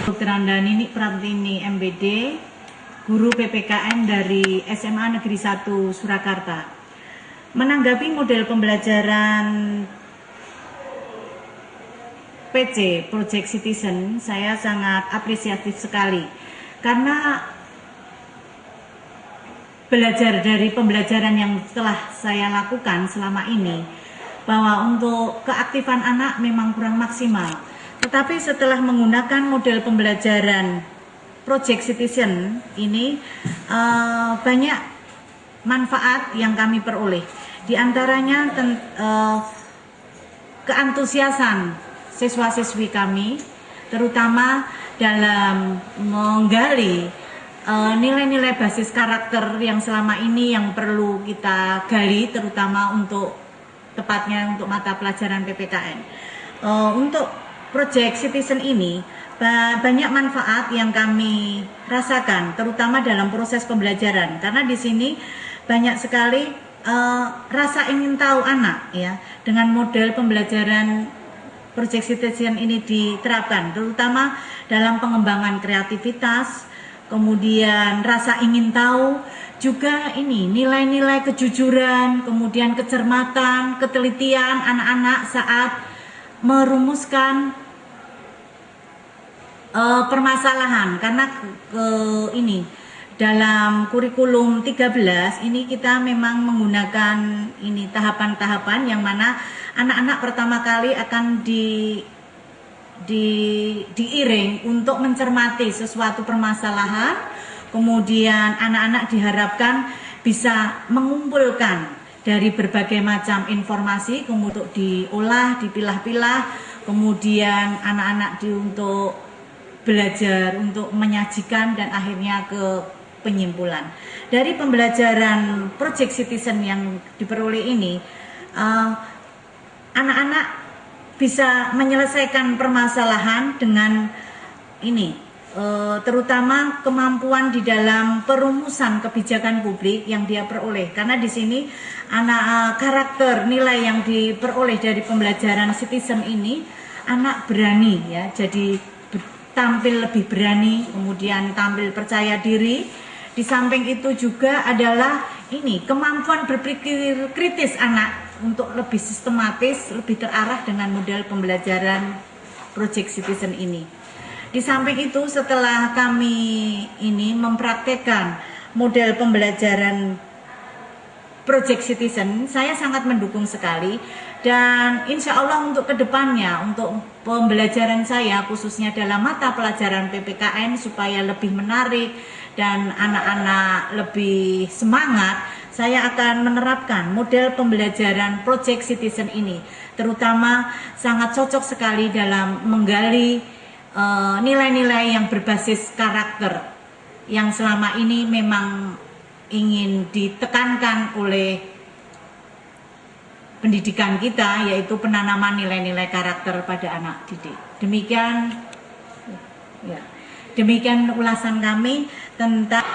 Dr. Andani Prantini MBD, guru PPKN dari SMA Negeri 1 Surakarta. Menanggapi model pembelajaran PC Project Citizen, saya sangat apresiatif sekali karena belajar dari pembelajaran yang telah saya lakukan selama ini bahwa untuk keaktifan anak memang kurang maksimal. Tetapi setelah menggunakan model pembelajaran Project Citizen ini banyak manfaat yang kami peroleh. Di antaranya keantusiasan siswa-siswi kami, terutama dalam menggali nilai-nilai basis karakter yang selama ini yang perlu kita gali, terutama tepatnya untuk mata pelajaran PPKN. Untuk Project Citizen ini banyak manfaat yang kami rasakan, terutama dalam proses pembelajaran, karena di sini banyak sekali rasa ingin tahu anak ya. Dengan model pembelajaran Project Citizen ini diterapkan, terutama dalam pengembangan kreativitas, kemudian rasa ingin tahu, juga ini nilai-nilai kejujuran, kemudian kecermatan, ketelitian anak-anak saat merumuskan permasalahan. Karena ini dalam kurikulum 13 ini kita memang menggunakan ini tahapan-tahapan yang mana anak-anak pertama kali akan diiring untuk mencermati sesuatu permasalahan, kemudian anak-anak diharapkan bisa mengumpulkan dari berbagai macam informasi, kemudian untuk diolah, dipilah-pilah, kemudian anak-anak untuk belajar, untuk menyajikan, dan akhirnya ke penyimpulan. Dari pembelajaran Project Citizen yang diperoleh ini, anak-anak bisa menyelesaikan permasalahan dengan ini, terutama kemampuan di dalam perumusan kebijakan publik yang dia peroleh. Karena di sini karakter nilai yang diperoleh dari pembelajaran Citizen ini, anak berani ya, jadi tampil lebih berani, kemudian tampil percaya diri. Di samping itu juga adalah ini kemampuan berpikir kritis anak untuk lebih sistematis, lebih terarah dengan model pembelajaran Project Citizen ini. Di samping itu, setelah kami ini mempraktekkan model pembelajaran Project Citizen, saya sangat mendukung sekali, dan insya Allah untuk kedepannya, untuk pembelajaran saya khususnya dalam mata pelajaran PPKN supaya lebih menarik dan anak-anak lebih semangat, saya akan menerapkan model pembelajaran Project Citizen ini, terutama sangat cocok sekali dalam menggali nilai-nilai yang berbasis karakter yang selama ini memang ingin ditekankan oleh pendidikan kita, yaitu penanaman nilai-nilai karakter pada anak didik. Demikian ulasan kami tentang.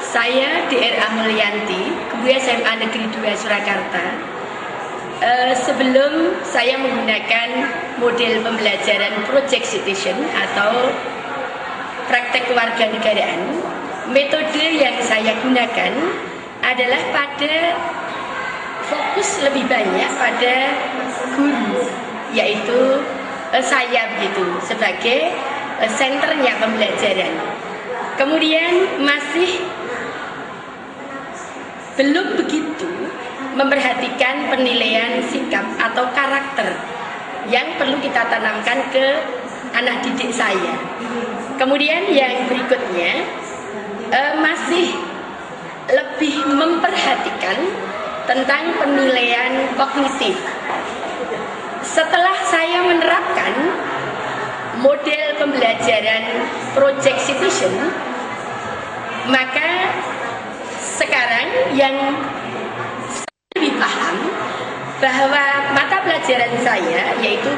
Saya D.R. Mulyanti, Guru SMA Negeri 2 Surakarta. Sebelum saya menggunakan model pembelajaran Project Citizen atau praktek kewarganegaraan, metode yang saya gunakan adalah pada fokus lebih banyak pada guru, yaitu saya begitu sebagai senternya pembelajaran. Kemudian masih belum begitu memperhatikan penilaian sikap atau karakter yang perlu kita tanamkan ke anak didik saya. Kemudian yang berikutnya masih lebih memperhatikan tentang penilaian kognitif. Setelah saya menerapkan model pembelajaran Project Citizen, maka sekarang yang lebih paham bahwa mata pelajaran saya, yaitu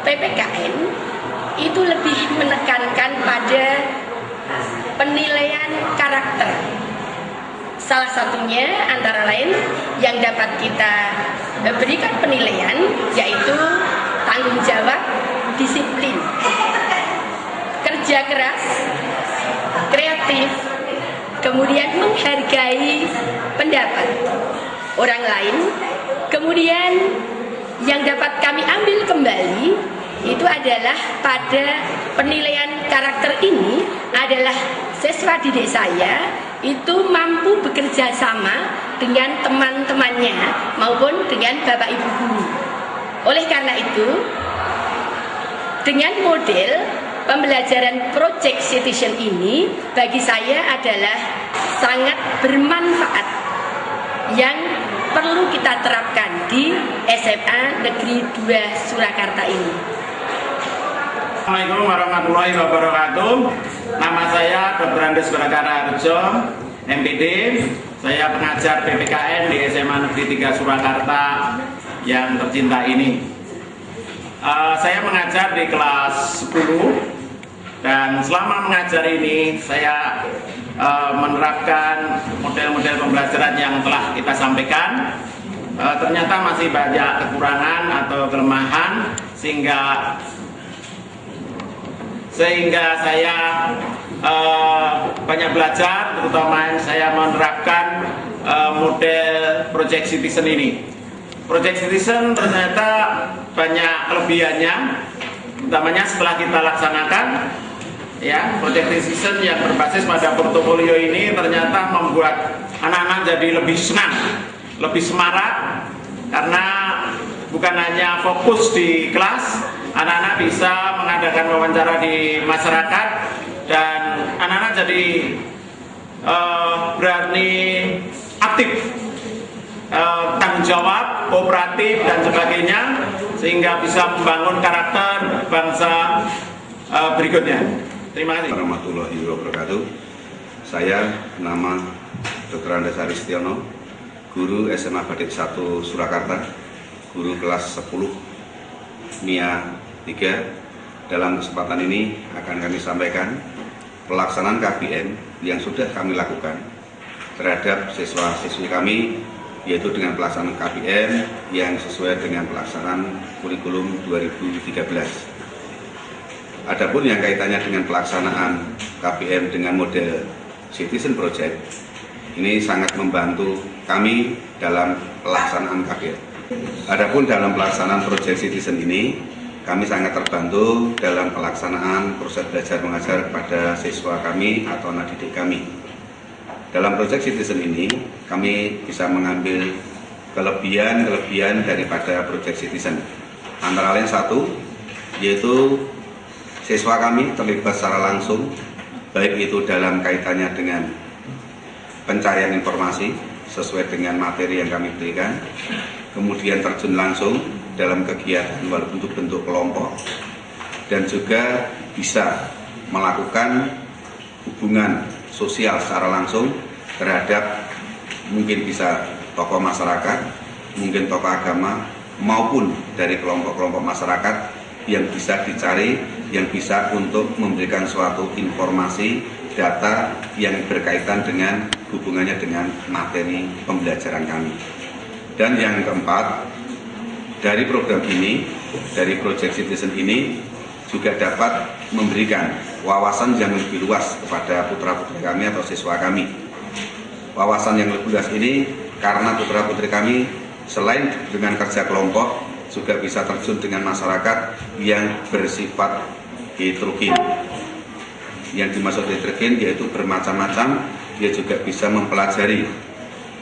PPKN, itu lebih menekankan pada penilaian karakter. Salah satunya antara lain yang dapat kita berikan penilaian, yaitu tanggung jawab, disiplin, kerja keras, kreatif, kemudian menghargai pendapat orang lain. Kemudian yang dapat kami ambil kembali itu adalah pada penilaian karakter ini adalah siswa didik saya itu mampu bekerja sama dengan teman-temannya maupun dengan bapak ibu guru. Oleh karena itu, dengan model pembelajaran Project Citizen ini bagi saya adalah sangat bermanfaat yang perlu kita terapkan di SMA Negeri 2 Surakarta ini. Assalamualaikum warahmatullahi wabarakatuh. Nama saya Dr. Andes Barakara Rejo, MPD. Saya pengajar PPKN di SMA Negeri 3 Surakarta yang tercinta ini. Saya mengajar di kelas 10 dan selama mengajar ini saya menerapkan model-model pembelajaran yang telah kita sampaikan. Ternyata masih banyak kekurangan atau kelemahan sehingga saya banyak belajar, terutama saya menerapkan model Project Citizen ini. Project Citizen ternyata banyak kelebihannya, utamanya setelah kita laksanakan, ya, Project Citizen yang berbasis pada portofolio ini ternyata membuat anak-anak jadi lebih senang, lebih semarak, karena bukan hanya fokus di kelas, anak-anak bisa mengadakan wawancara di masyarakat dan anak-anak jadi berani aktif, tanggung jawab, kooperatif dan sebagainya, sehingga bisa membangun karakter bangsa berikutnya. Terima kasih. Warahmatullahi wabarakatuh. Saya nama Dr. Andes Aristiono, guru SMA Badik 1 Surakarta, guru kelas 10 MIA 3. Dalam kesempatan ini akan kami sampaikan pelaksanaan KBM yang sudah kami lakukan terhadap siswa-siswi kami, yaitu dengan pelaksanaan KBM yang sesuai dengan pelaksanaan kurikulum 2013. Adapun yang kaitannya dengan pelaksanaan KBM dengan model Citizen Project, ini sangat membantu kami dalam pelaksanaan KBM. Adapun dalam pelaksanaan Project Citizen ini, kami sangat terbantu dalam pelaksanaan proses belajar mengajar kepada siswa kami atau anak didik kami. Dalam Project Citizen ini, kami bisa mengambil kelebihan daripada Project Citizen. Antara lain satu, yaitu siswa kami terlibat secara langsung, baik itu dalam kaitannya dengan pencarian informasi sesuai dengan materi yang kami berikan, kemudian terjun langsung dalam kegiatan bentuk kelompok, dan juga bisa melakukan hubungan sosial secara langsung terhadap mungkin bisa tokoh masyarakat, mungkin tokoh agama, maupun dari kelompok-kelompok masyarakat yang bisa dicari, yang bisa untuk memberikan suatu informasi, data yang berkaitan dengan hubungannya dengan materi pembelajaran kami. Dan yang keempat, dari program ini, dari Project Citizen ini juga dapat memberikan wawasan yang lebih luas kepada putra-putri kami atau siswa kami. Wawasan yang lebih luas ini karena putra-putri kami selain dengan kerja kelompok juga bisa terjun dengan masyarakat yang bersifat heterogen. Yang dimaksud heterogen yaitu bermacam-macam, dia juga bisa mempelajari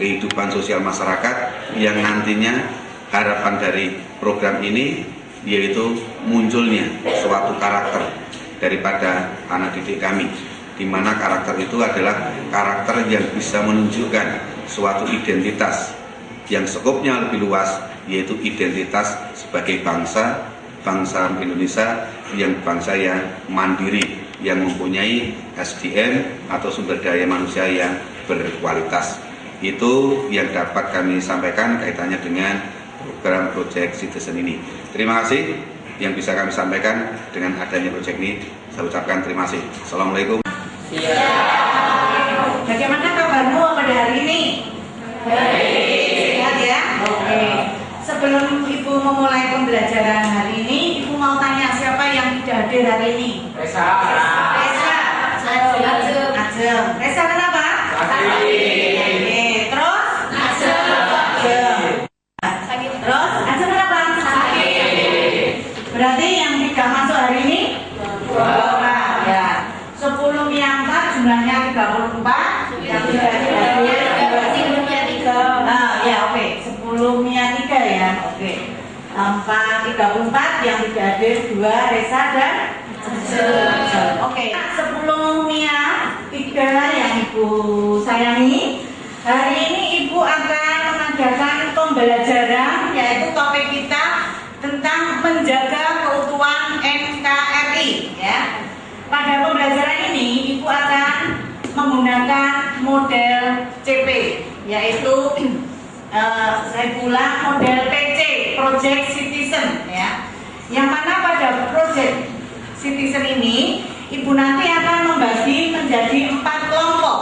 kehidupan sosial masyarakat yang nantinya harapan dari program ini yaitu munculnya suatu karakter daripada anak didik kami, di mana karakter itu adalah karakter yang bisa menunjukkan suatu identitas yang skopnya lebih luas, yaitu identitas sebagai bangsa Indonesia yang bangsa yang mandiri, yang mempunyai SDM atau sumber daya manusia yang berkualitas. Itu yang dapat kami sampaikan kaitannya dengan program Project Citizen ini. Terima kasih yang bisa kami sampaikan dengan adanya proyek ini. Saya ucapkan terima kasih. Assalamualaikum. Bagaimana kabarmu pada hari ini? Baik. Sehat ya? Oke. sebelum memulai pembelajaran hari ini, Ibu mau tanya siapa yang tidak hadir hari ini? Resa. Resa. Ajeng. Resa kenapa? Oke. Terus? Ajeng. Terus? Ajeng kenapa? Berarti yang tidak masuk hari ini? 2 ya. 10 yang 4 jumlahnya 34. Yang tidak hadir ya oke. 10 Mia 3 ya. Oke. 34 yang tidak hadir 2 Resa dan oke. 10 Mia 3 yang Ibu sayangi. Hari ini Ibu akan mengadakan pembelajaran, yaitu topik kita tentang menjaga keutuhan NKRI ya. Pada pembelajaran ini Ibu akan menggunakan model CP, yaitu saya ulang model PC, Project Citizen ya. Yang mana pada Project Citizen ini Ibu nanti akan membagi menjadi 4 kelompok.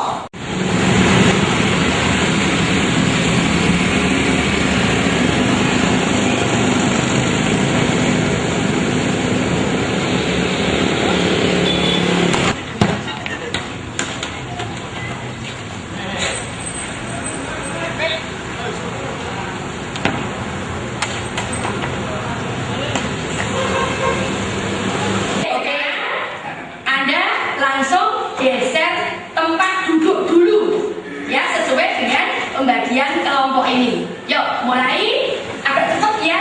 Langsung geser tempat duduk dulu ya, sesuai dengan pembagian kelompok ini. Yuk mulai, agak cepat ya.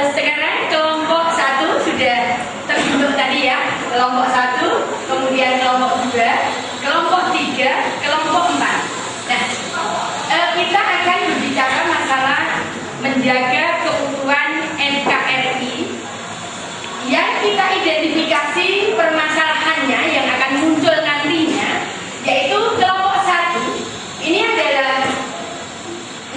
Sekarang kelompok 1 sudah terbentuk tadi ya. Kelompok 1, kemudian kelompok 2, kelompok 3, kelompok 4. Nah, kita akan berbicara masalah menjaga keutuhan NKRI yang kita identifikasi permasalahannya yang akan muncul nantinya, yaitu kelompok 1 ini adalah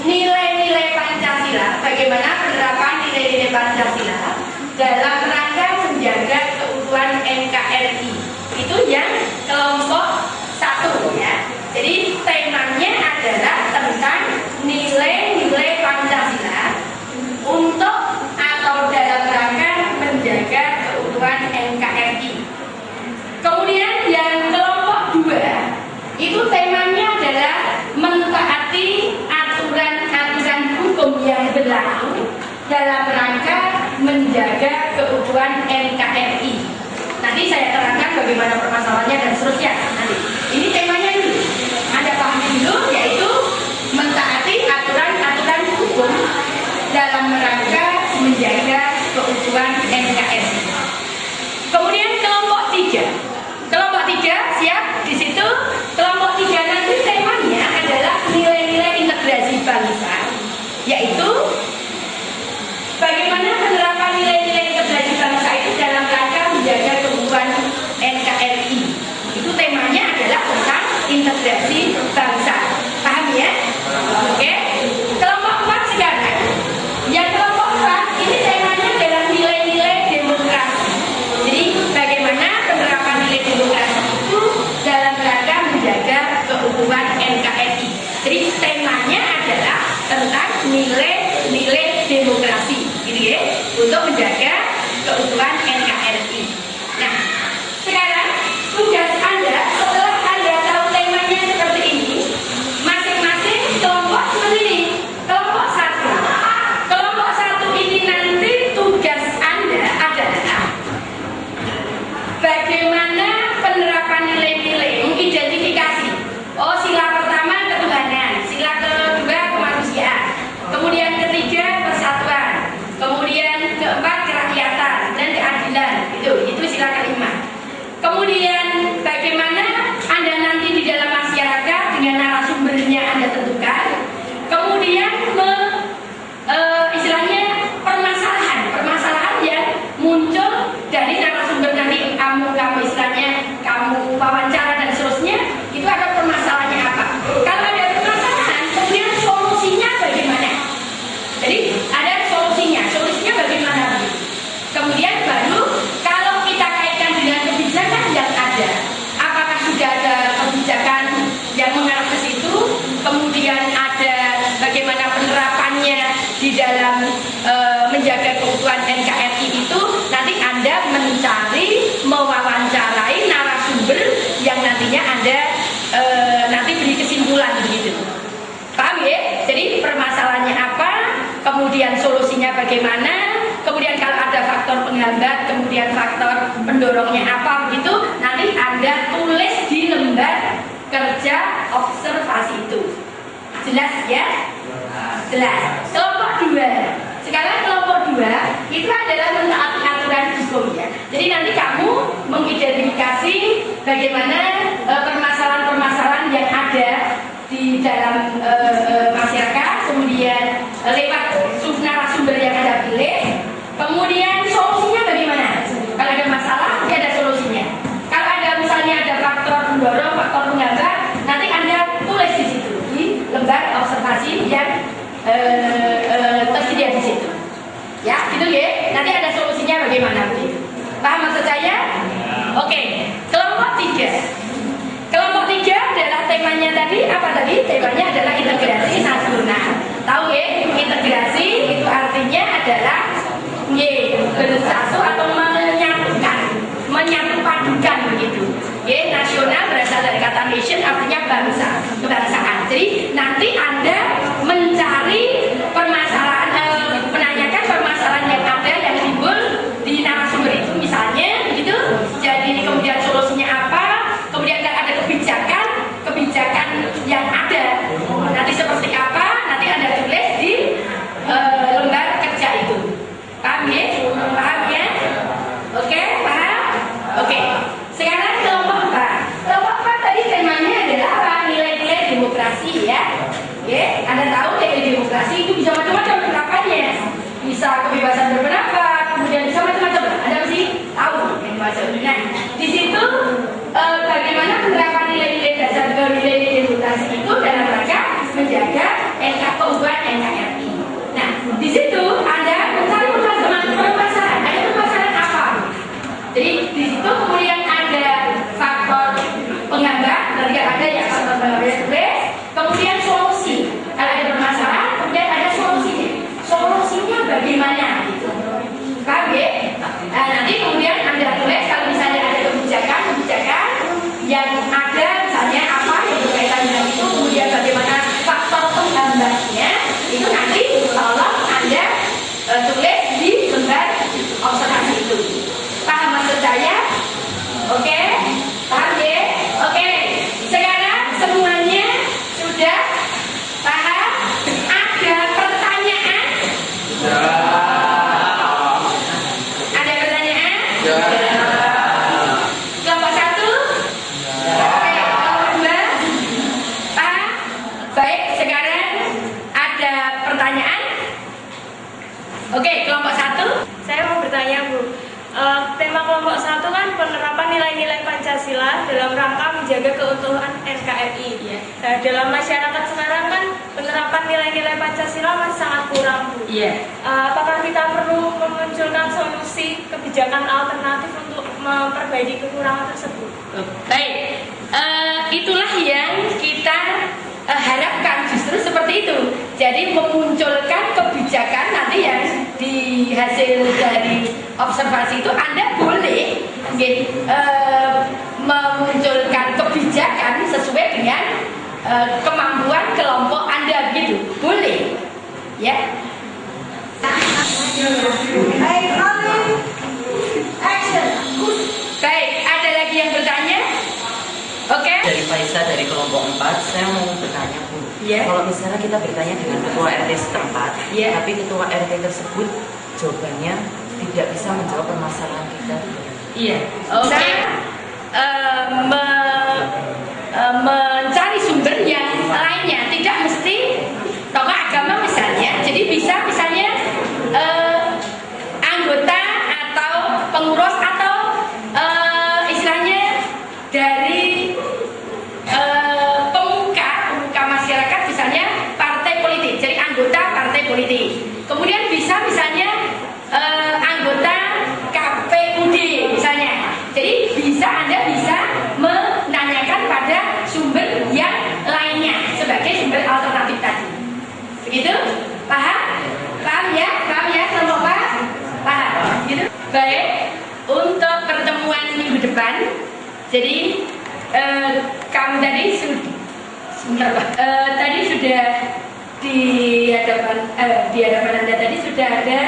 nilai-nilai Pancasila, bagaimana penerapan nilai-nilai Pancasila dalam rangka menjaga keutuhan NKRI. Itu yang kelompok 1 ya. Jadi temanya adalah tentang nilai-nilai Pancasila untuk atau dalam rangka menjaga keutuhan NKRI. Kemudian yang kelompok 2 itu temanya adalah mentaati aturan-aturan hukum yang berlaku dalam rangka menjaga keutuhan NKRI. Nanti saya terangkan bagaimana permasalahannya dan seterusnya. Nanti ini temanya dulu, Anda pahami dulu, yaitu mentaati aturan-aturan hukum dalam rangka menjaga keutuhan NKRI. Kemudian kelompok 3. Kelompok 3 siap di situ. Kelompok 3 nanti temanya adalah nilai-nilai integrasi bangsa, yaitu bagaimana penerapan nilai-nilai integrasi bangsa itu dalam rangka menjaga keutuhan NKRI. Itu temanya adalah tentang integrasi bangsa. Paham ya? Oke. Kelompok 4 sekarang. Yang kelompok 4 ini temanya adalah nilai-nilai demokrasi. Jadi bagaimana penerapan nilai demokrasi itu dalam rangka menjaga keutuhan NKRI. Jadi temanya adalah tentang nilai-nilai demokrasi, gitu ya, untuk menjaga keutuhan NKRI. Nah, sekarang tugas Anda setelah Anda tahu temanya seperti ini, masing-masing kelompok seperti ini. Kelompok 1. Kelompok 1 ini nanti tugas Anda adalah bagaimana penerapan nilai-nilai, mengidentifikasi. Oh, sila pertama ketuhanan, sila kedua kemanusiaan, kemudian ketiga penghambat, kemudian faktor pendorongnya apa begitu, nanti Anda tulis di lembar kerja observasi itu. Jelas ya? Jelas. Kelompok 2. Sekarang kelompok 2 itu adalah mentaati aturan hukum ya. Jadi nanti kamu mengidentifikasi bagaimana permasalahan-permasalahan yang ada di dalam masyarakat, kemudian lewat narasumber yang Anda pilih, kemudian solusinya bagaimana. Kalau ada masalah, nanti ada solusinya. Kalau ada misalnya ada faktor pendorong, faktor penghambat, nanti Anda tulis di situ di lembar observasi yang tersedia di situ. Ya, gitu ya. Nanti ada solusinya bagaimana begitu. Paham maksud saya? Oke. Kelompok 3. Kelompok 3 adalah temanya tadi apa tadi? Temanya adalah integrasi nasional. Tahu ya? Integrasi itu artinya adalah bersatu atau menyatu padukan begitu. Nasional berasal dari kata nation, artinya bangsa, kebangsaan. Jadi nanti Anda mencari permasalahan, menanyakan permasalahan yang ada yang timbul di narasumber itu misalnya begitu. Jadi kemudian solusinya apa? Kemudian ada kebijakan yang ada. Nanti seperti apa? Nanti Anda tulis di lembar kerja itu. Paham ya? Paham ya? Oke, paham? Oke. Sekarang kelompok 4. Kelompok 4 tadi temanya adalah apa? Nilai-nilai demokrasi ya. Oke, Anda tahu nilai demokrasi itu bisa macam-macam penerapannya. Bisa kebebasan berpendapat, kemudian bisa macam-macam. Anda mesti tahu yang macam. Nah, di situ bagaimana penerapan nilai-nilai dasar nilai-nilai demokrasi itu dalam rangka menjaga keutuhan NKRI. Nah, di situ Anda mencari permasalahan. Ada permasalahan apa? Jadi di situ kemudian ada faktor penghambat, nanti ada yang faktor penghambat, kemudian solusi. Kalau ada permasalahan, kemudian ada solusinya. Solusinya bagaimana? Gitu. Paham ya? Nah, nanti kemudian Anda tulis kalau misalnya ada kebijakan yang ada misalnya apa yang berkaitan dengan itu, kemudian bagaimana faktor penghambatnya, itu nanti tolong Anda tulis di lembar observasi itu. Paham maksud saya? Oke? Paham ya? Oke. Sekarang semuanya sudah paham? Ada pertanyaan? Ya. Ada pertanyaan? Ya. Kelompok 1? Ya. Oke, kelompok 2? Paham? Baik, sekarang ada pertanyaan? Oke, kelompok 1? Saya mau bertanya, Bu. Tema kelompok 1 kan penerapan nilai-nilai Pancasila dalam rangka menjaga keutuhan NKRI. Iya. Nah, dalam masyarakat sekarang kan penerapan nilai-nilai Pancasila masih sangat kurang, Bu. Iya. Apakah kita perlu memunculkan solusi kebijakan alternatif untuk memperbaiki kekurangan tersebut? Baik, itulah yang kita harapkan justru seperti itu. Jadi memunculkan kebijakan nanti yang di hasil dari observasi itu Anda boleh memunculkan kebijakan sesuai dengan kemampuan kelompok Anda gitu. Boleh. Ya. Baik, ada lagi yang bertanya? Oke. Dari Faisa dari kelompok 4, saya mau bertanya, Bu. Yeah. Kalau misalnya kita bertanya dengan ketua RT setempat, Yeah. tapi ketua RT tersebut jawabannya tidak bisa menjawab permasalahan kita. Iya. Oke. Mencari sumber yang lainnya, tidak mesti tokoh agama misalnya. Jadi bisa misalnya anggota atau pengurus atau istilahnya dari pemuka masyarakat, misalnya partai politik, jadi anggota partai politik. Kemudian bisa misalnya anggota KPUD misalnya. Jadi Anda bisa menanyakan pada sumber yang lainnya sebagai sumber alternatif tadi. Begitu? Paham? Paham ya? Paham ya? Kelompok paham? Gitu? Baik. Untuk pertemuan minggu depan, jadi kamu tadi tadi sudah di hadapan Anda tadi sudah ada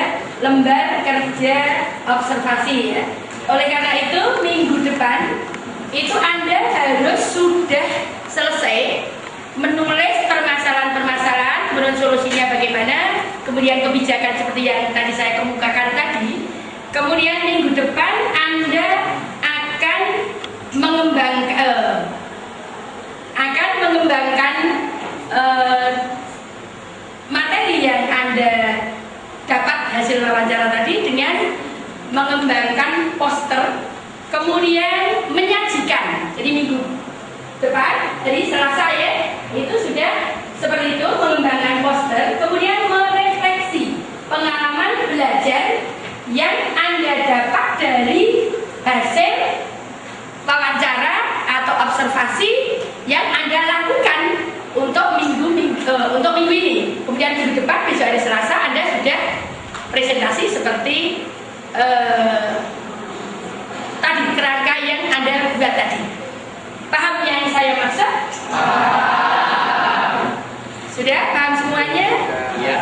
lembar kerja observasi ya. Oleh karena itu minggu depan itu Anda harus sudah selesai menulis permasalahan-permasalahan, kemudian solusinya bagaimana, kemudian kebijakan seperti yang tadi saya kemukakan tadi. Kemudian minggu depan Anda akan mengembangkan materi yang Anda dapat hasil wawancara tadi dengan mengembangkan poster, kemudian menyajikan. Jadi minggu depan, dari Selasa ya, itu sudah seperti itu, mengembangkan poster, kemudian merefleksi pengalaman belajar yang Anda dapat dari hasil wawancara atau observasi yang Anda lakukan untuk minggu ini. Kemudian minggu depan, besok hari Selasa, Anda sudah presentasi seperti tadi, kerangka yang Anda buat tadi. Paham yang saya maksud? Sudah paham semuanya? Ya.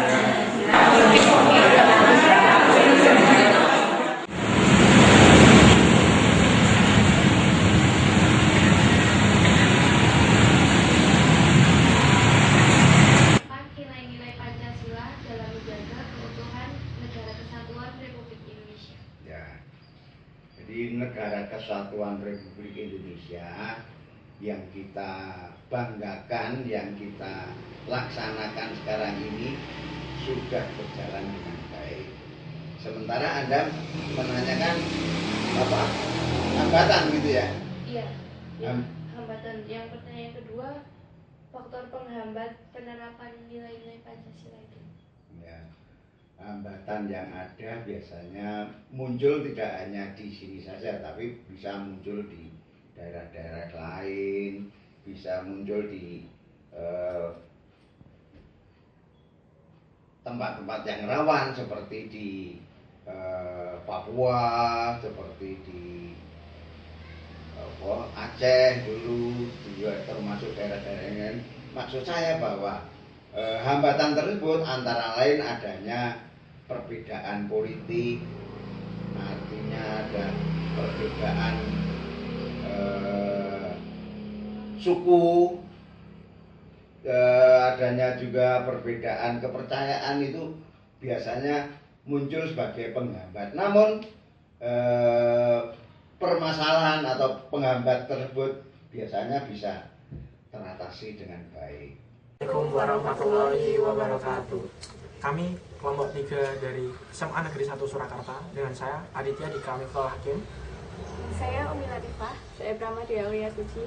Nilai-nilai Pancasila dalam menjaga keutuhan Negara Kesatuan Republik Indonesia. Ya. Jadi Negara Kesatuan Republik Indonesia yang kita banggakan, yang kita laksanakan sekarang ini sudah berjalan dengan baik. Sementara Anda menanyakan apa? Hambatan gitu ya? Iya. Hambatan. Yang pertanyaan kedua, faktor penghambat penerapan nilai-nilai Pancasila itu. Ya. Hambatan yang ada biasanya muncul tidak hanya di sini saja, tapi bisa muncul di daerah-daerah lain, bisa muncul di tempat-tempat yang rawan seperti di Papua, seperti di Aceh dulu, juga termasuk daerah-daerah yang lain. Maksud saya bahwa hambatan tersebut antara lain adanya perbedaan politik, artinya ada perbedaan suku, adanya juga perbedaan kepercayaan, itu biasanya muncul sebagai penghambat. Namun permasalahan atau penghambat tersebut biasanya bisa teratasi dengan baik. Assalamualaikum warahmatullahi wabarakatuh. Kami kelompok 3 dari SMA Negeri 1 Surakarta, dengan saya Aditya Dika Miftal Hakim. Saya Umi Latifah, saya Brahma Dewi Suci.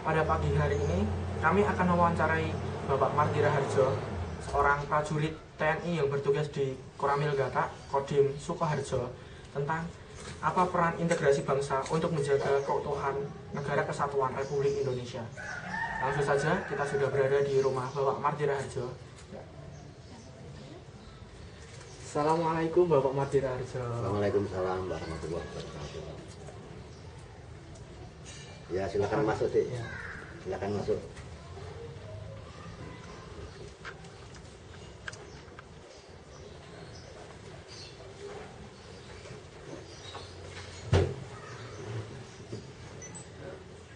Pada pagi hari ini kami akan mewawancarai Bapak Mardira Harjo, seorang prajurit TNI yang bertugas di Koramil Gata, Kodim Sukoharjo, tentang apa peran integrasi bangsa untuk menjaga keutuhan Negara Kesatuan Republik Indonesia. Langsung saja, kita sudah berada di rumah Bapak Mardira Harjo. Assalamualaikum Bapak Mardira Harjo. Waalaikumsalam warahmatullahi wabarakatuh. Ya, silakan masuk, Dik. Ya. Silakan masuk.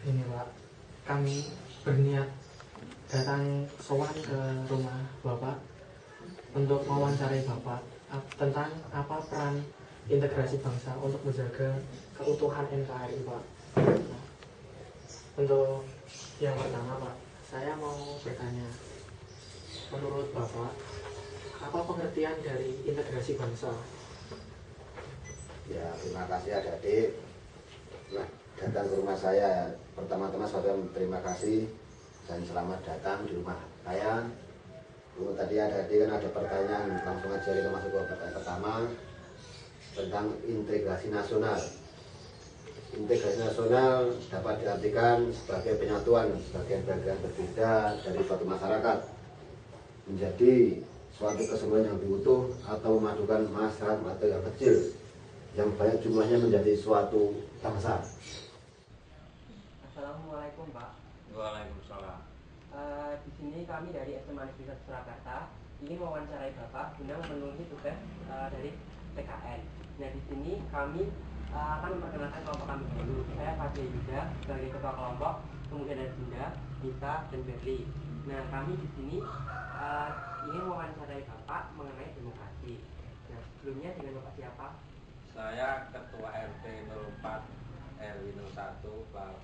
Ini Pak, kami berniat datang sowan ke rumah Bapak untuk mewawancarai Bapak tentang apa peran integrasi bangsa untuk menjaga keutuhan NKRI, Pak. Nah, untuk yang pertama, Pak, saya mau bertanya, menurut Bapak, apa pengertian dari integrasi bangsa? Ya, terima kasih Adik. Nah, datang ke rumah saya. Pertama-tama saya terima kasih dan selamat datang di rumah saya. Tadi Adik kan ada pertanyaan, langsung aja kita masuk ke pertanyaan pertama tentang integrasi nasional. Integrasi nasional dapat diartikan sebagai penyatuan bagian-bagian berbeda dari suatu masyarakat menjadi suatu keseluruhan yang diutuh atau memadukan masyarakat atau yang kecil yang banyak jumlahnya menjadi suatu bangsa. Assalamualaikum Pak. Waalaikumsalam. Di sini kami dari SMA Negeri 1 Surakarta ingin mewawancarai Bapak guna memenuhi tugas dari PKN. Nah, di sini kami akan memperkenalkan kelompok kami dulu. Saya Fadli Yuda sebagai ketua kelompok, kemudian ada Dinda, Nita, dan Berli. Nah, kami di sini ingin mewawancarai Bapak mengenai demokrasi. Nah, sebelumnya dengan Bapak siapa? Saya Ketua RT 04 RW 01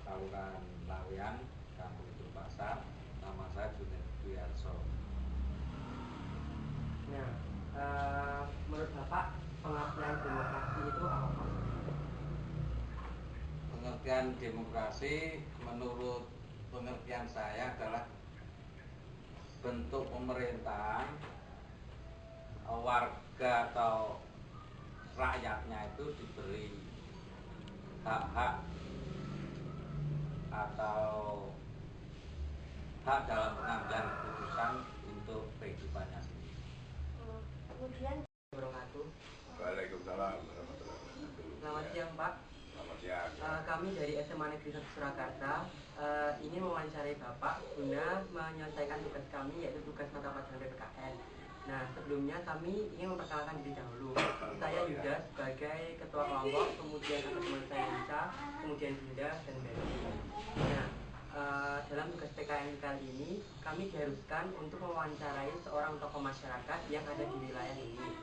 Kelurahan Lawean, Kampung Pasar. Nama saya Junet Duyarso. Nah, menurut Bapak pengertian demokrasi itu apa, Pak? Pengertian demokrasi menurut pengertian saya adalah bentuk pemerintahan warga atau rakyatnya itu diberi hak-hak atau hak dalam pengambilan keputusan untuk kehidupannya sendiri. Kemudian Waalaikumsalam warahmatullahi wabarakatuh. Selamat siang, Pak. Selamat siang. Kami dari SMA Negeri 1 Surakarta ingin mewawancarai Bapak guna menyelesaikan tugas kami, yaitu tugas mata pelajaran PPKN. Nah, sebelumnya kami ingin memperkenalkan diri dahulu. Saya Yuda sebagai ketua kelompok, kemudian ada teman saya Nisa, kemudian Dinda, dan Betty. Nah, dalam tugas PKN kali ini, kami diharuskan untuk mewawancarai seorang tokoh masyarakat yang ada di wilayah ini.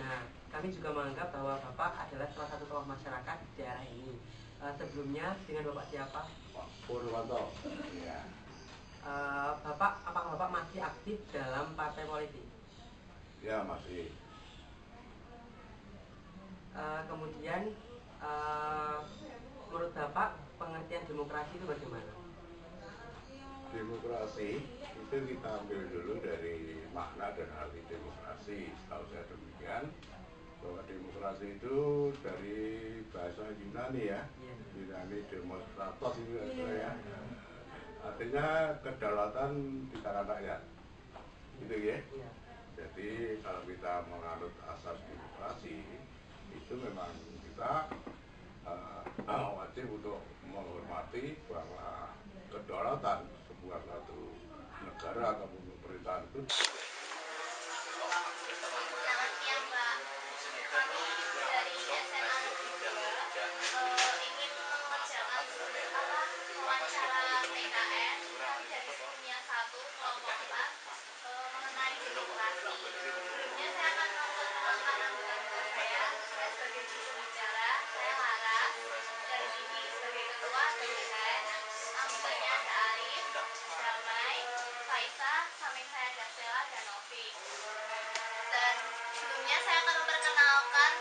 Nah, kami juga menganggap bahwa Bapak adalah salah satu tokoh masyarakat di daerah ini. Sebelumnya, dengan Bapak siapa? Pak Purwanto. Ya. Bapak, apakah Bapak masih aktif dalam partai politik? Ya, masih. Kemudian, menurut Bapak, pengertian demokrasi itu bagaimana? Demokrasi itu kita ambil dulu dari makna dan arti demokrasi. Setahu saya demikian, bahwa demokrasi itu dari bahasa Yunani ya, Yunani demokratos itu ya. Artinya kedaulatan di tangan rakyat, gitu ya. Jadi kalau kita menganut asas demokrasi itu memang kita wajib untuk menghormati bahwa kedaulatan sebuah suatu negara atau pemerintahan itu. Selamat siang, Mbak. Kami dari SMA Negeri 2 ingin mengerjakan wawancara PKN. Kami dari Sunia 1 kelompok 4 mengenai demokrasi. Sebelumnya saya akan memperkenalkan anggota saya sebagai juru bicara. Saya Lara dari sini sebagai ketua PKN. Anggotanya ada Arif, Damai, Faisa, samping saya ada Stella dan Novi. Dan sebelumnya saya akan memperkenalkan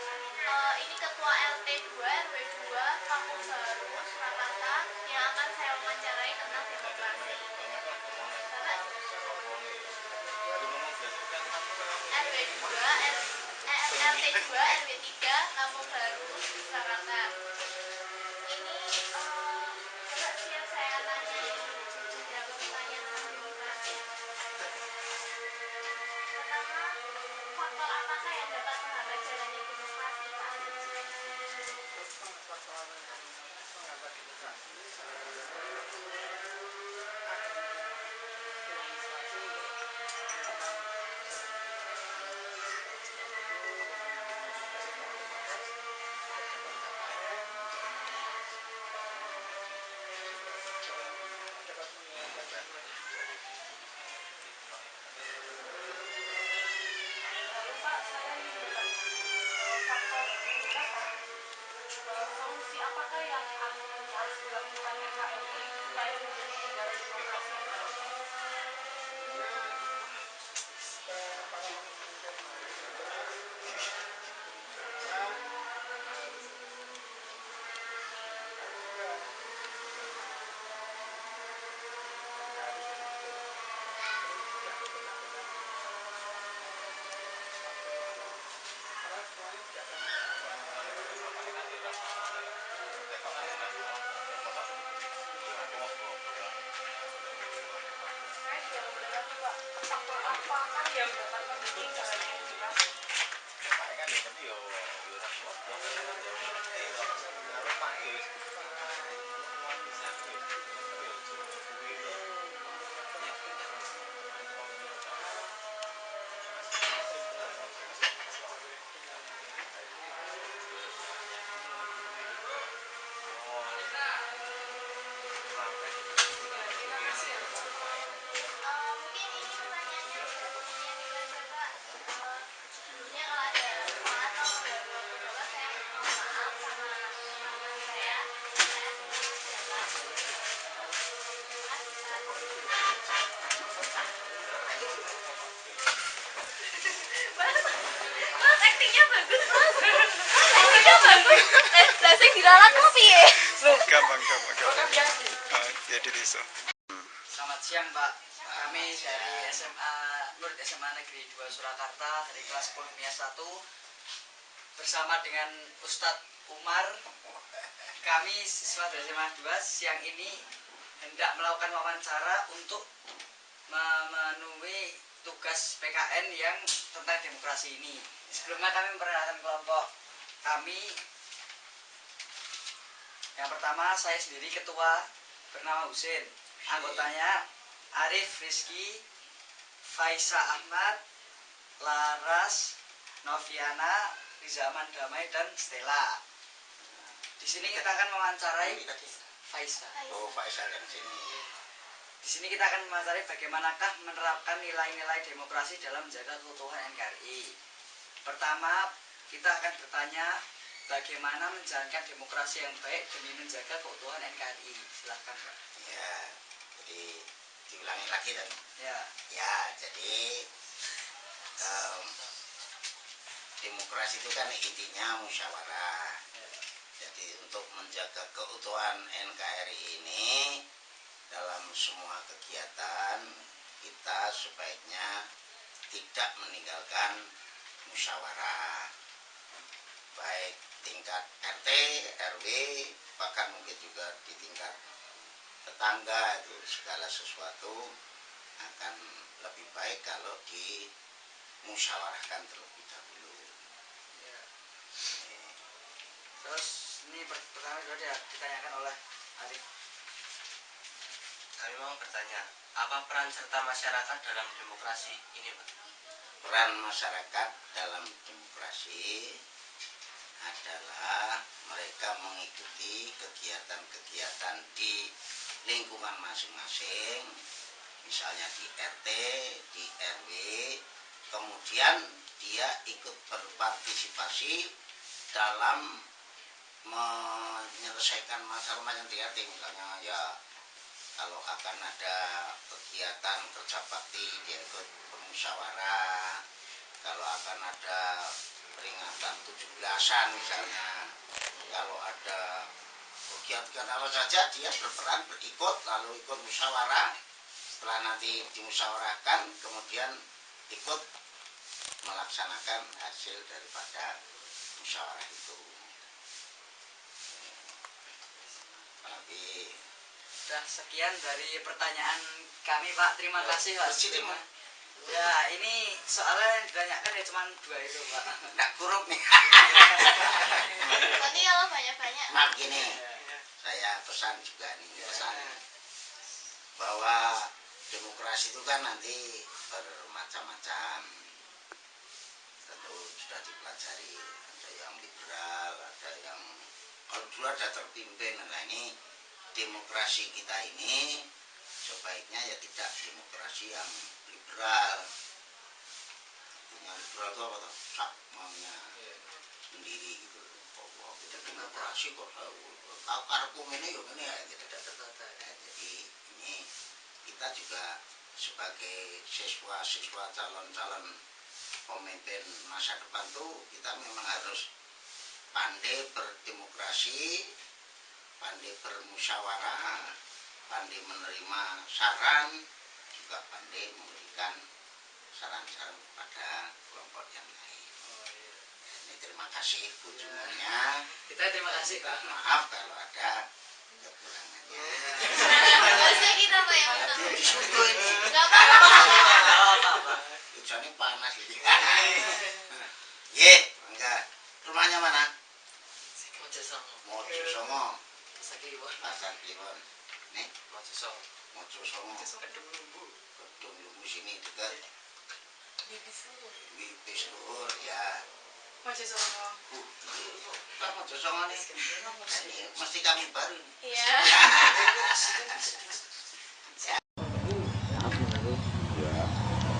ini ketua LT2 RW2 Kampung Baru Surakarta yang akan saya wawancarai tentang demokrasi. LT2 RW3 Kampung Baru Surakarta. Ini coba biar saya tanya beberapa pertanyaan tentang demokrasi. Pertama, faktor apakah yang dapat menghambat jalannya demokrasi, Pak? Lalu Pak, saya ingin bertanya, faktor kebijakan, solusi apakah yang harus dilakukan NKRI supaya menjadi negara demokrasi yang baik? Diralatmu piye? Gampang. Jadi bisa. Selamat siang Pak, kami dari murid SMA Negeri 2 Surakarta dari kelas Polmia 1 bersama dengan Ustadz Umar. Kami siswa dari SMA 2 siang ini hendak melakukan wawancara untuk memenuhi tugas PKN yang tentang demokrasi ini. Sebelumnya kami memperkenalkan kelompok kami. Yang pertama, saya sendiri ketua bernama Husin, anggotanya Arif Rizky, Faisa Ahmad, Laras, Noviana, Rizaman Damai, dan Stella. Di sini kita akan mewawancarai Faisa. Oh, Faisa yang sini. Di sini kita akan mewawancarai bagaimanakah menerapkan nilai-nilai demokrasi dalam menjaga keutuhan NKRI. Pertama, kita akan bertanya bagaimana menjalankan demokrasi yang baik demi menjaga keutuhan NKRI. Silahkan Pak. Ya, jadi diulangi lagi kan? Ya, jadi demokrasi itu kan intinya musyawarah. Jadi untuk menjaga keutuhan NKRI ini dalam semua kegiatan kita sebaiknya tidak meninggalkan musyawarah, baik tingkat RT, RW, bahkan mungkin juga di tingkat tetangga. Itu segala sesuatu akan lebih baik kalau dimusyawarahkan terlebih dahulu. Terus ini pertama sudah ditanyakan oleh Arif. Kami mau bertanya, apa peran serta masyarakat dalam demokrasi ini, Pak? Peran masyarakat dalam demokrasi adalah mereka mengikuti kegiatan-kegiatan di lingkungan masing-masing, misalnya di RT, di RW, kemudian dia ikut berpartisipasi dalam menyelesaikan masalah yang di RT. Misalnya ya kalau akan ada kegiatan kerja bakti dia ikut bermusyawarah, kalau akan ada peringatan 17-an misalnya, kalau ada kegiatan apa saja dia berperan berikut, lalu ikut musyawarah. Setelah nanti dimusyawarahkan kemudian ikut melaksanakan hasil daripada musyawarah itu. Apalagi Sudah sekian dari pertanyaan kami Pak, terima kasih Pak. Ya ini soalnya yang ditanyakan ya cuma 2 itu Pak. Nggak kuruk nih. Nanti kalau banyak-banyak. Maaf gini, saya pesan juga nih, bahwa demokrasi itu kan nanti bermacam-macam. Tentu sudah dipelajari, ada yang liberal, ada yang kalau dulu ada terpimpin. Nah ini demokrasi kita ini sebaiknya ya tidak demokrasi yang liberal. Yang liberal itu apa tuh? Sak maunya sendiri gitu. Oh, kita demokrasi kok tahu karepku ini yuk ini ya tidak tertata. Jadi ini kita juga sebagai siswa calon-calon pemimpin masa depan tuh kita memang harus pandai berdemokrasi, pandai bermusyawarah, pandai menerima saran, juga pandai memberikan saran-saran kepada kelompok yang lain. Ini terima kasih kunjungannya. Kita terima kasih Pak. Maaf kalau ada kekurangannya. Harusnya kita Pak yang betul. Disuruh ini. Gak apa-apa. Hujannya panas gitu. Ye, enggak. Rumahnya mana? Mojosongo. Pasar Kliwon. Nih, Mojosongo. Kedung Lumbu sini dekat. Bibis Luhur ya. Mojosongo. Pak Mojosongo nih. Ini mesti kami baru. Iya.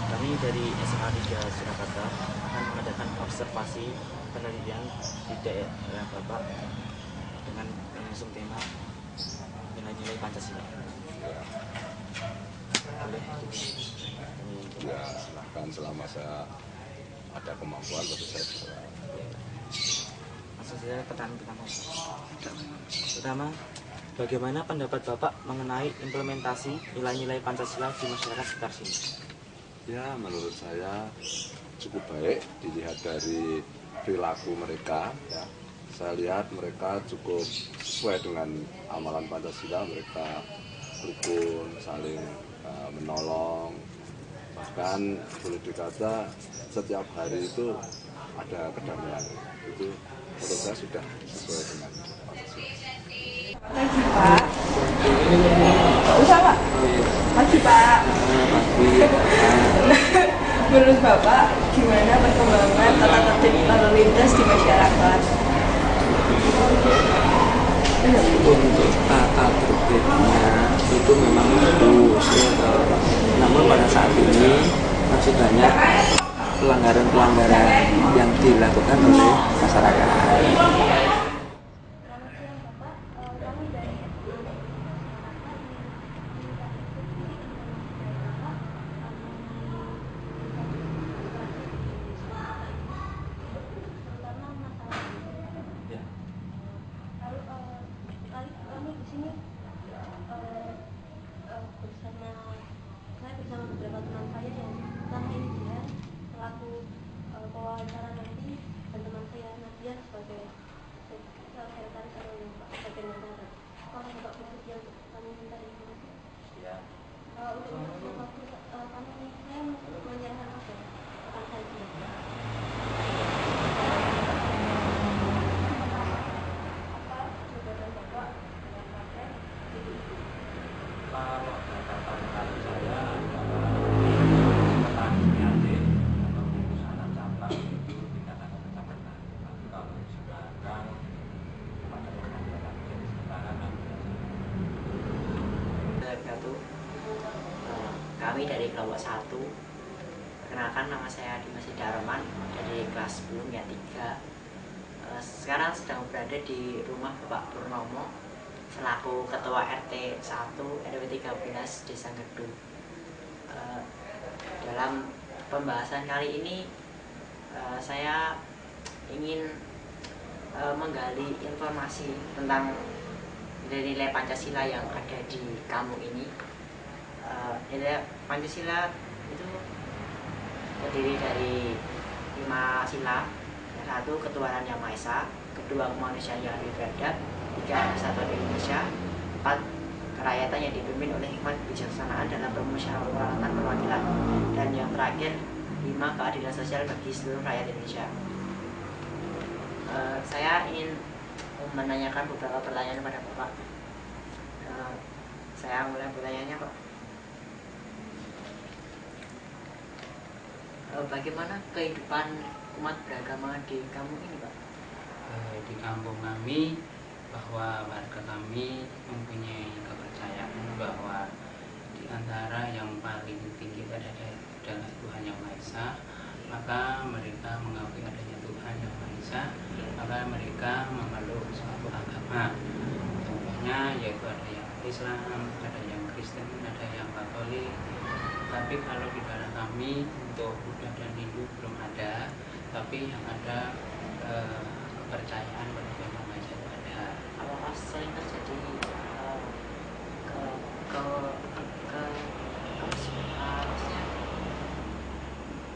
Kami dari SMA 3 Surakarta akan mengadakan observasi penelitian di daerah Bapak dengan mengusung tema nilai-nilai Pancasila. Boleh? Ya, silahkan selama saya ada kemampuan tentu saya bisa. Langsung langsung saja pertanyaan pertama. Pertama, bagaimana pendapat Bapak mengenai implementasi nilai-nilai Pancasila di masyarakat sekitar sini? Ya, menurut saya cukup baik dilihat dari perilaku mereka. Ya. Saya lihat mereka cukup sesuai dengan amalan Pancasila, mereka rukun, saling menolong, bahkan boleh dikata setiap hari itu ada kedamaian. Itu menurut saya sudah sesuai dengan Pancasila. Pagi Pak. Usah Pak. Pagi Pak. Menurut Bapak, gimana perkembangan tata tertib lalu lintas di masyarakat? Untuk tata tertibnya itu memang bagus, namun pada saat ini masih banyak pelanggaran-pelanggaran yang dilakukan oleh masyarakat. Bersama beberapa teman saya yang selama ini dia selaku pewawancara nanti, dan teman saya Nadia sebagai sekretaris atau sebagai pengacara. Apakah Bapak bersedia untuk kami minta informasi? Ya. Untuk waktu kami saya menyerahkan apa? Akan saya siap. Apa jabatan Bapak dengan partai? Kalau catatan saya kami dari kelompok 1. Perkenalkan, nama saya Dimas Darman dari kelas 10 ya 3. Sekarang sedang berada di rumah Bapak Purnomo selaku Ketua RT 1 RW 13 Desa Gedu. Dalam pembahasan kali ini saya ingin menggali informasi tentang nilai-nilai Pancasila yang ada di kampung ini. Nilai Pancasila itu terdiri dari 5 sila. Yang 1, ketuhanan yang Maha Esa, 2, kemanusiaan yang adil beradab, 3, persatuan Indonesia, 4, kerakyatan yang dipimpin oleh hikmat kebijaksanaan dalam permusyawaratan perwakilan, dan yang terakhir 5, keadilan sosial bagi seluruh rakyat Indonesia. Saya ingin menanyakan beberapa pertanyaan kepada Bapak. Saya mulai pertanyaannya, Pak. Bagaimana kehidupan umat beragama di kampung ini, Pak? Di kampung kami, bahwa warga kami mempunyai kepercayaan bahwa di antara yang paling tinggi adalah Tuhan Yang Maha Esa, maka mereka mengakui adanya Tuhan Yang Maha Esa, maka mereka memeluk suatu agama. Contohnya yaitu ada yang Islam, ada yang Kristen, ada yang Katolik. Tapi kalau di daerah kami untuk Buddha dan Hindu belum ada, tapi yang ada kepercayaan pada Tuhan Yang Maha Esa itu ada. Apakah sering terjadi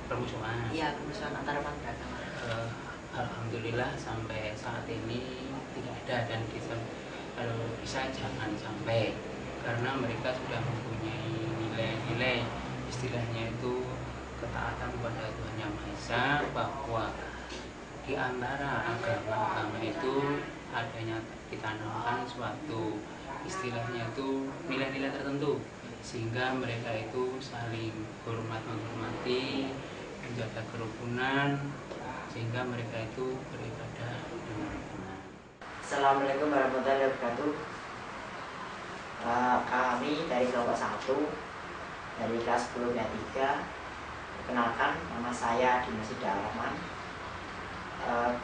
permusuhan? Iya, permusuhan antara umat beragama. Alhamdulillah sampai saat ini tidak ada, dan kalau bisa jangan sampai, karena mereka sudah mempunyai nilai-nilai, istilahnya itu ketaatan kepada Tuhan Yang Maha Esa, bahwa di antara agama-agama itu adanya ditanamkan suatu istilahnya itu nilai-nilai tertentu, sehingga mereka itu saling hormat menghormati, menjaga kerukunan, sehingga mereka itu beribadah dengan benar. Assalamualaikum warahmatullahi wabarakatuh. Kami dari kelompok 1 dari kelas 10 dan 3. Perkenalkan, nama saya Dimas Darman.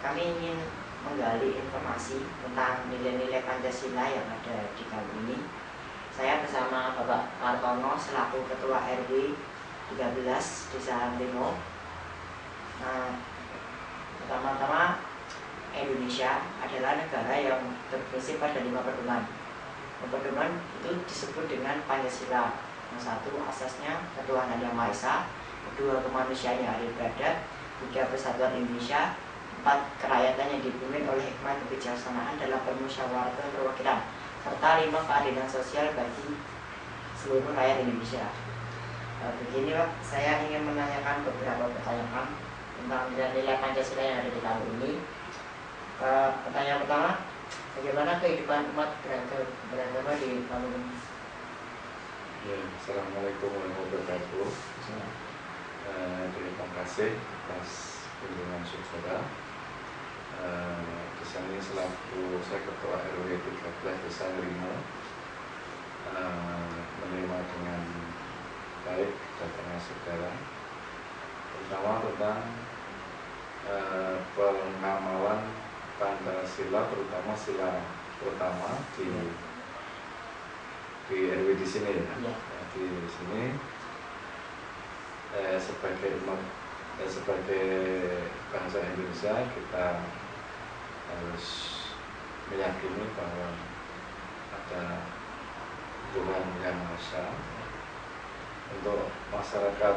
Kami ingin menggali informasi tentang nilai-nilai Pancasila yang ada di kampung ini. Saya bersama Bapak Kartono selaku Ketua RW 13 Desa Limo. Pertama-tama Indonesia adalah negara yang berprinsip pada 5 pedoman. Pedoman itu disebut dengan Pancasila. Yang satu, asasnya ketuhanan yang Maha Esa, kedua, kemanusiaan yang adil beradab, tiga, persatuan Indonesia, empat, kerakyatan yang dipimpin oleh hikmat kebijaksanaan dalam permusyawaratan perwakilan, serta 5, keadilan sosial bagi seluruh rakyat Indonesia. Begini Pak, saya ingin menanyakan beberapa pertanyaan tentang nilai Pancasila yang ada di tahun ini. Pertanyaan pertama, bagaimana kehidupan umat beragama di tahun ini? Ya, Assalamualaikum warahmatullahi wabarakatuh. Terima kasih atas kunjungan saudara. Di sini selaku saya Ketua RW 13 Desa Ngrimo, menerima dengan baik datangnya saudara, terutama tentang pengamalan Pancasila, terutama sila pertama di RW di sini ya. Di sini sebagai umat, sebagai bangsa Indonesia, kita harus meyakini bahwa ada Tuhan yang Maha Esa. Untuk masyarakat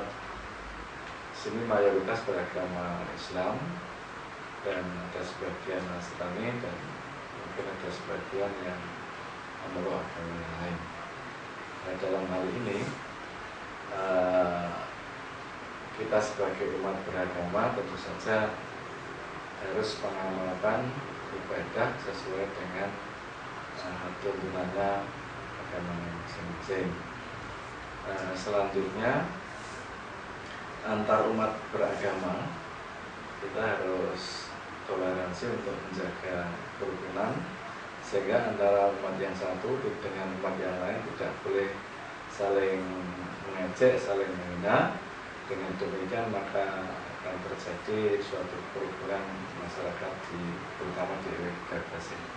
sini mayoritas beragama Islam, dan ada sebagian Nasrani, dan mungkin ada sebagian yang memeluk agama yang lain. Nah, dalam hal ini kita sebagai umat beragama tentu saja harus mengamalkan ibadah sesuai dengan tuntunannya agama masing-masing. Selanjutnya, antar umat beragama kita harus toleransi untuk menjaga kerukunan, sehingga antara umat yang satu dengan umat yang lain tidak boleh saling mengejek, saling menghina. Dengan demikian maka akan terjadi suatu kerukunan masyarakat terutama di RW 13 ini.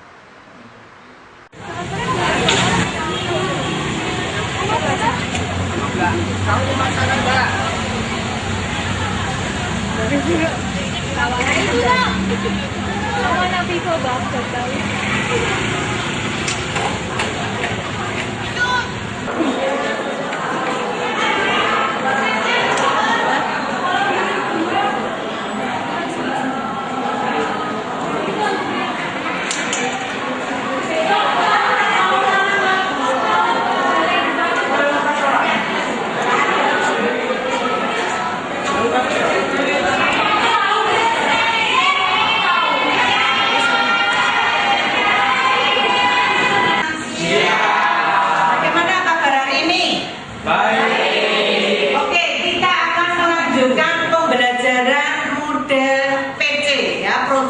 Sama Nabi Sobak,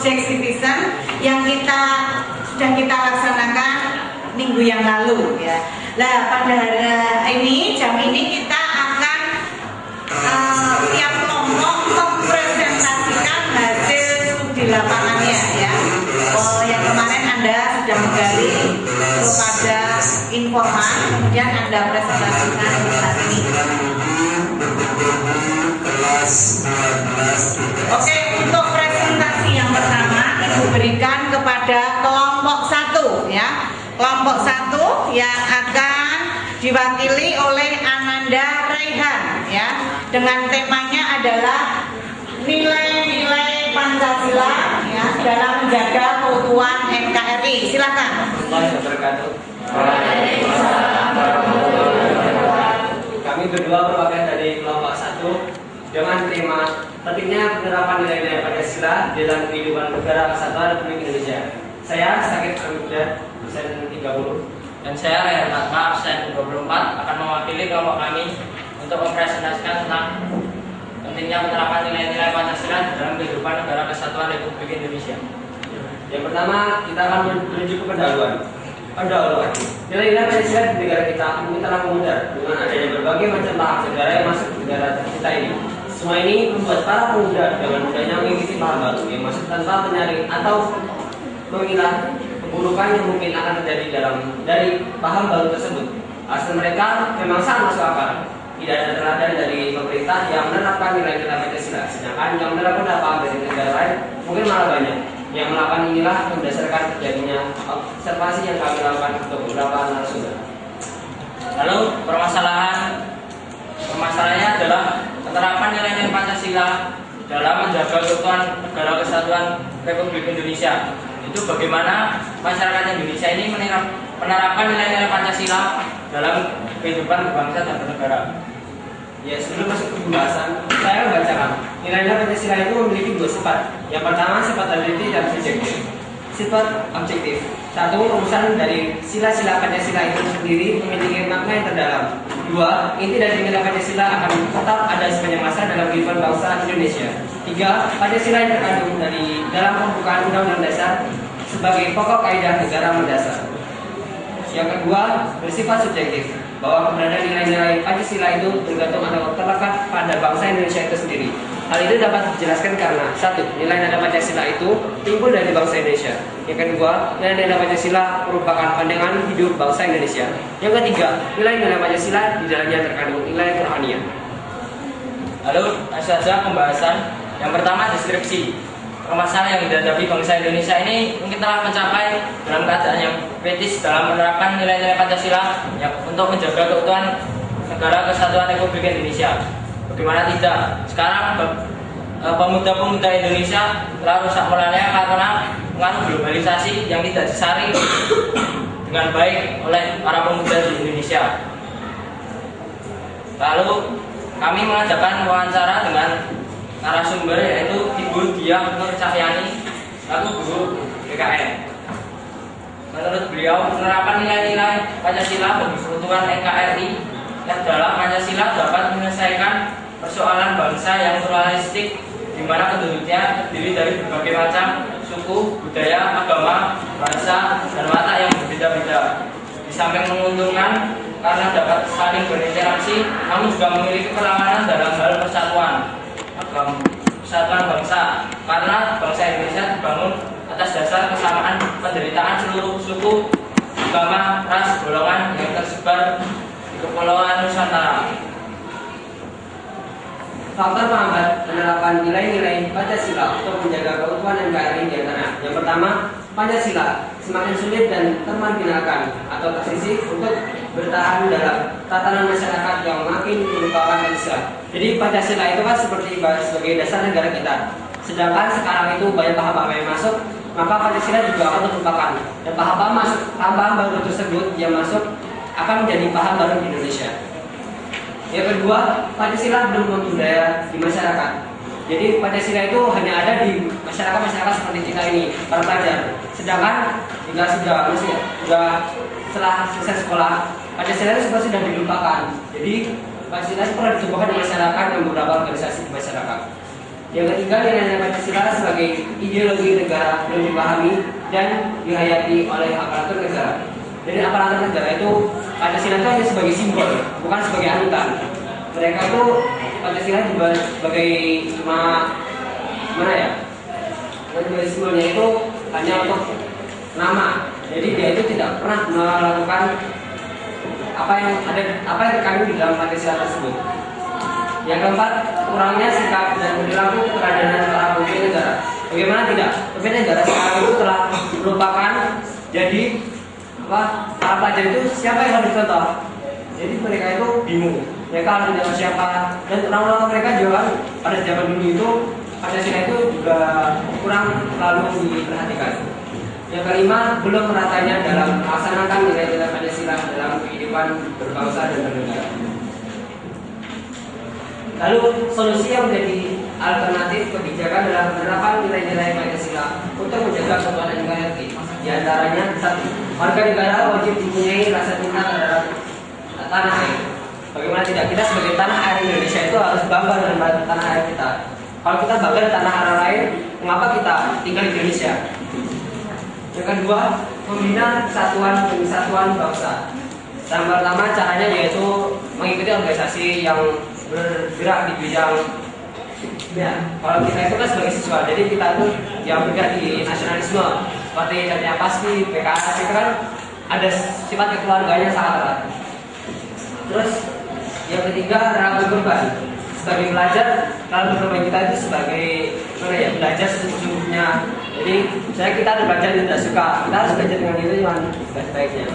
Project Citizen yang sudah kita laksanakan minggu yang lalu ya. Nah, pada hari ini jam ini kita akan tiap kelompok mempresentasikan hasil studi lapangannya ya. Yang kemarin Anda sudah menggali kepada informan, kemudian Anda presentasikan saat ini. Oke, untuk presentasi yang pertama Ibu berikan kepada kelompok 1 ya. Kelompok 1 yang akan diwakili oleh Ananda Raihan ya. Dengan temanya adalah nilai-nilai Pancasila ya dalam menjaga keutuhan NKRI. Silakan. Kami berdua merupakan dari kelompok 1 dengan tema pentingnya penerapan nilai-nilai Pancasila dalam kehidupan negara kesatuan Republik Indonesia. Saya Sakit Anugrah, absen 30. Dan saya Rehan Fatma, absen 24, akan mewakili kelompok kami untuk mempresentasikan tentang pentingnya penerapan nilai-nilai Pancasila dalam kehidupan negara kesatuan Republik Indonesia. Yang pertama, kita akan menuju ke pendahuluan. Nilai-nilai Pancasila di negara kita ini telah memudar dengan adanya berbagai macam tahap negara yang masuk ke negara kita ini. Semua ini membuat para pemuda dengan mudahnya mengikuti paham baru yang masuk tanpa menyaring atau mengira keburukan yang mungkin akan terjadi dari paham baru tersebut. Asal mereka memang sangat masuk akal. Tidak ada teladan dari pemerintah yang menerapkan nilai-nilai Pancasila, sedangkan yang menerapkan paham dari negara lain mungkin malah banyak. Yang melakukan inilah berdasarkan terjadinya observasi yang kami lakukan untuk beberapa narasumber. Lalu permasalahannya adalah penerapan nilai-nilai Pancasila dalam menjaga keutuhan negara kesatuan Republik Indonesia. Itu bagaimana masyarakat Indonesia ini menerapkan nilai-nilai Pancasila dalam kehidupan berbangsa dan bernegara. Ya, sebelum masuk ke pembahasan, saya membacakan nilai-nilai Pancasila itu memiliki dua sifat. Yang pertama, sifat objektif dan subjektif. Sifat objektif, satu, rumusan dari sila-sila Pancasila itu sendiri memiliki makna yang terdalam. Dua, inti dari nilai Pancasila akan tetap ada sepanjang masa dalam kehidupan bangsa Indonesia. Tiga, Pancasila yang terkandung dalam pembukaan Undang-Undang Dasar sebagai pokok kaidah negara mendasar. Yang kedua, bersifat subjektif, bahwa keberadaan nilai-nilai Pancasila itu tergantung atau terlekat pada bangsa Indonesia itu sendiri. Hal itu dapat dijelaskan karena satu, nilai-nilai Pancasila itu timbul dari bangsa Indonesia. Yang kedua, nilai-nilai Pancasila merupakan pandangan hidup bangsa Indonesia. Yang ketiga, nilai-nilai Pancasila di dalamnya terkandung nilai kerohanian. Lalu saja pembahasan. Yang pertama, deskripsi. Permasalahan yang dihadapi bangsa Indonesia ini mungkin telah mencapai dalam keadaan yang kritis dalam menerapkan nilai-nilai Pancasila yang untuk menjaga keutuhan negara kesatuan Republik Indonesia. Bagaimana tidak? Sekarang pemuda-pemuda Indonesia telah rusak moralnya karena pengaruh globalisasi yang tidak disaring dengan baik oleh para pemuda di Indonesia. Lalu kami mengadakan wawancara dengan narasumber yaitu Ibu Diah Nur Cahyani selaku guru BKN. Menurut beliau, penerapan nilai-nilai Pancasila bagi keutuhan NKRI yang dalam Pancasila dapat menyelesaikan persoalan bangsa yang pluralistik di mana penduduknya terdiri dari berbagai macam suku, budaya, agama, bahasa, dan watak yang berbeda-beda. Di samping menguntungkan karena dapat saling berinteraksi, namun juga memiliki perlawanan dalam hal persatuan bangsa, karena bangsa Indonesia dibangun atas dasar kesamaan penderitaan seluruh suku, agama, ras, golongan yang tersebar di kepulauan Nusantara. Faktor penghambat penerapan nilai-nilai Pancasila untuk menjaga keutuhan NKRI di antara. Yang pertama, Pancasila semakin sulit dan termarginalkan atau tersisih untuk bertahan dalam tatanan masyarakat yang makin merupakan Pancasila. Jadi Pancasila itu kan sebagai dasar negara kita. Sedangkan sekarang itu banyak paham-paham yang masuk, maka Pancasila juga akan terlupakan. Dan paham-paham baru tersebut yang masuk akan menjadi paham baru di Indonesia. Yang kedua, Pancasila belum membudaya di masyarakat. Jadi Pancasila itu hanya ada di masyarakat seperti kita ini, para pelajar. Sedangkan jika sudah setelah selesai sekolah, Pancasila itu sudah dilupakan. Jadi Pancasila itu pernah ditumbuhkan di masyarakat dan beberapa organisasi di masyarakat. Yang ketiga, nilai-nilai Pancasila sebagai ideologi negara belum dipahami dan dihayati oleh aparatur negara. Jadi aparatur negara itu Pancasila itu hanya sebagai simbol, bukan sebagai anutan. Mereka itu Pancasila juga sebagai sebagai simbolnya itu hanya untuk nama. Jadi dia itu tidak pernah melakukan apa yang terkandung di dalam Pancasila tersebut. Yang keempat, kurangnya sikap dan perilaku keteladanan para pemimpin negara. Bagaimana tidak? Pemimpin negara sekarang itu telah merupakan jadi para pelajar itu siapa yang harus dicontoh. Jadi mereka itu bingung. Mereka harus menjawab siapa. Dan orang-orang mereka juga pada zaman dulu itu Pancasila itu juga kurang terlalu diperhatikan. Yang kelima, belum meratanya dalam melaksanakan nilai-nilai Pancasila dalam kehidupan berbangsa dan bernegara. Lalu solusi yang menjadi alternatif kebijakan dalam penerapan nilai-nilai Pancasila untuk menjaga keutuhan NKRI. Di antaranya, satu, warga negara wajib mempunyai rasa cinta terhadap tanah air. Bagaimana tidak, kita sebagai tanah air Indonesia itu harus bangga dengan tanah air kita. Kalau kita bangga dengan tanah air lain, mengapa kita tinggal di Indonesia? Yang kedua, membina kesatuan bangsa. Yang pertama caranya yaitu mengikuti organisasi yang bergerak di bidang kalau kita itu kan sebagai siswa, jadi kita itu yang bergerak di nasionalisme seperti contohnya PASPI, PKS itu kan ada sifat kekeluarganya sangat erat. Terus yang ketiga rela berkorban. Sebagai pelajar, rela berkorban kita itu sebagai belajar sesungguhnya. Jadi kita ada belajar tidak suka, kita harus belajar dengan itu cuma sebaik-baiknya.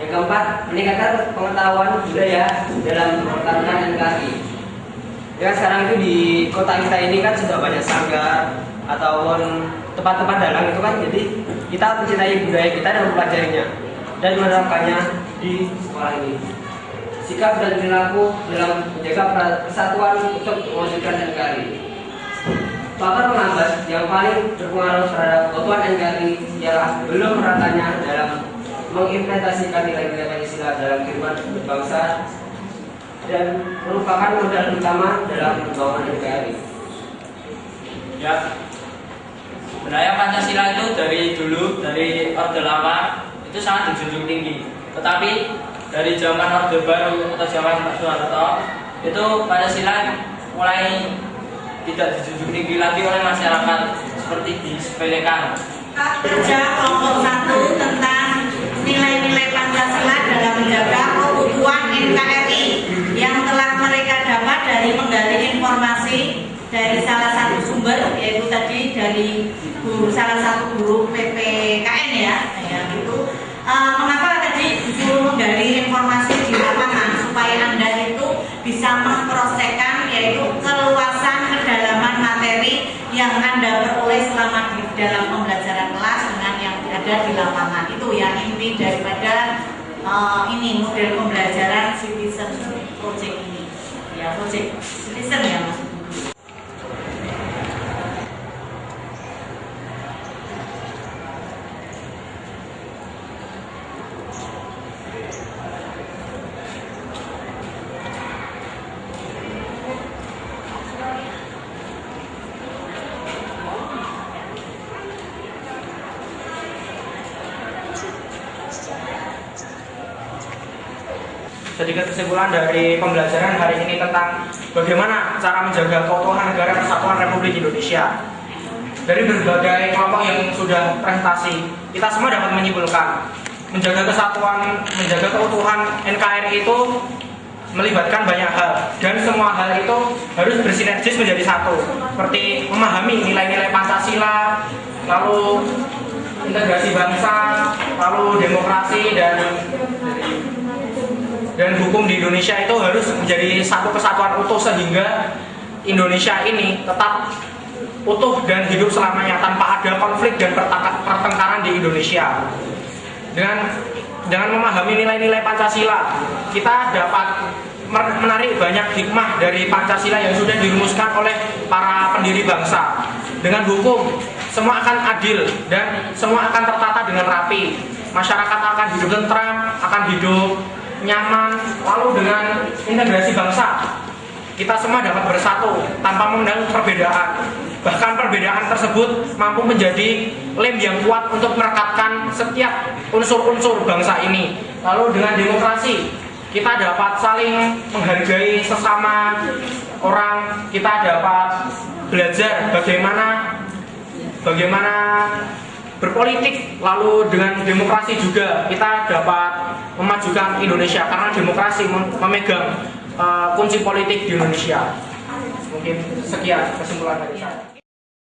Yang keempat, meningkatkan pengetahuan budaya dalam pertarungan NKRI. Ya sekarang itu di kota kita ini kan sudah banyak sanggar ataupun tempat-tempat dalang itu kan, jadi kita mencintai budaya kita dan mempelajarinya dan menerapkannya di sekolah ini. Sikap dan perilaku dalam menjaga persatuan untuk mewujudkan NKRI. Faktor penghambat yang paling berpengaruh terhadap keutuhan NKRI ialah belum meratanya dalam mengimplementasikan nilai-nilai Pancasila dalam kehidupan berbangsa dan merupakan modal utama dalam pembangunan NKRI. Ya, sebenarnya Pancasila itu dari dulu, dari Orde Lama itu sangat dijunjung tinggi. Tetapi dari zaman Orde Baru atau zaman Pak Soeharto itu Pancasila mulai tidak dijunjung tinggi lagi oleh masyarakat, seperti disepelekan. Kerja kelompok 1 tentang nilai-nilai Pancasila dalam menjaga keutuhan NKRI yang telah mereka dapat dari menggali informasi dari salah satu sumber, yaitu tadi dari salah satu guru PPKN ya itu. Mengapa tadi disuruh menggali informasi di lapangan supaya Anda itu bisa memproseskan, yaitu keluasan kedalaman materi yang Anda peroleh selama di dalam pembelajaran kelas dengan yang ada di lapangan. Itu ya inti daripada ini model pembelajaran citizen project ini. Ya, project citizen ya Mas. Sedikit kesimpulan dari pembelajaran hari ini tentang bagaimana cara menjaga keutuhan negara kesatuan Republik Indonesia. Dari berbagai kelompok yang sudah presentasi, kita semua dapat menyimpulkan menjaga kesatuan, menjaga keutuhan NKRI itu melibatkan banyak hal, dan semua hal itu harus bersinergis menjadi satu, seperti memahami nilai-nilai Pancasila, lalu integrasi bangsa, lalu demokrasi dan hukum di Indonesia itu harus menjadi satu kesatuan utuh sehingga Indonesia ini tetap utuh dan hidup selamanya tanpa ada konflik dan pertengkaran di Indonesia. Dengan memahami nilai-nilai Pancasila, kita dapat menarik banyak hikmah dari Pancasila yang sudah dirumuskan oleh para pendiri bangsa. Dengan hukum, semua akan adil dan semua akan tertata dengan rapi. Masyarakat akan hidup tentram, akan hidup nyaman. Lalu dengan integrasi bangsa, kita semua dapat bersatu tanpa memandang perbedaan. Bahkan perbedaan tersebut mampu menjadi lem yang kuat untuk merekatkan setiap unsur-unsur bangsa ini. Lalu dengan demokrasi, kita dapat saling menghargai sesama orang. Kita dapat belajar bagaimana berpolitik. Lalu dengan demokrasi juga kita dapat memajukan Indonesia, karena demokrasi memegang kunci politik di Indonesia. Mungkin sekian kesimpulan dari saya.